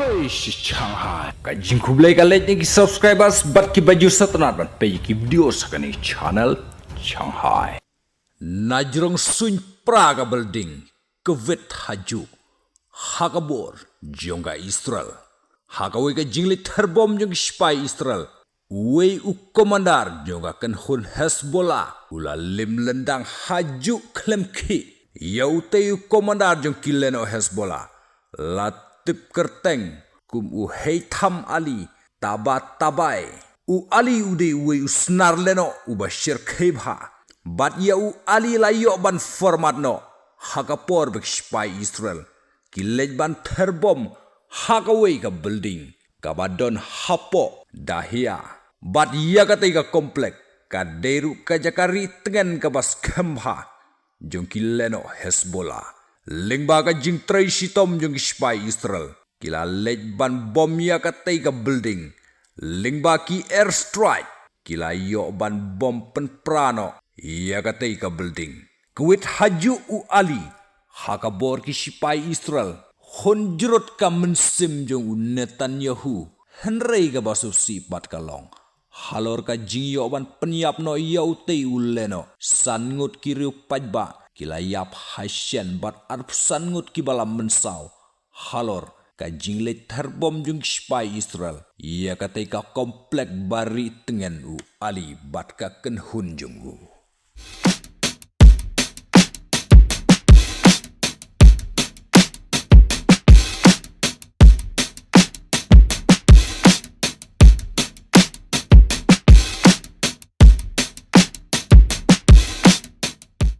Shanghai. Kajing kublai kalet ni subscribers bat ki baju satnat ban pe ki video sakani channel Shanghai. Najrong sun Praga building kevet haju. Hakabor jonga Israel. Hakawe ka jingli terbom jong spy Israel. Wei u komandar jonga kan hun Hezbollah. Ula lim lendang haju klemki. Yaute u komandar jong kileno Hezbollah. Latip kerteng kum u heitam ali tabat tabai u ali ude u usnar leno u bashir khebha bat ya u ali layo ban format no hakapor bek spy Israel kilej ban terbom hakawe ka building kabadon hapo dahia bat ya kate ka komplek ka deru ka jakari tengen ka bas khembha jong kileno Hezbollah lingba ka jing tray sitom jong spy Israel kila lej ban bom ya katay ka building lingba ki airstrike kila yo ban bom penprano ya katay ka building kuwit haju u ali hakabor ki spy Israel honjrot ka mensim jong Netanyahu henrei ka basuf sipat kalong halor ka jing yo ban penyap no yaute uleno sangut kiriuk pajba kila yap hasyen bat arpsan ngut ki balam mensau halor ka jingle terbom jung spy Israel ia katai ka komplek bari tengen u ali bat ka kenhun jung u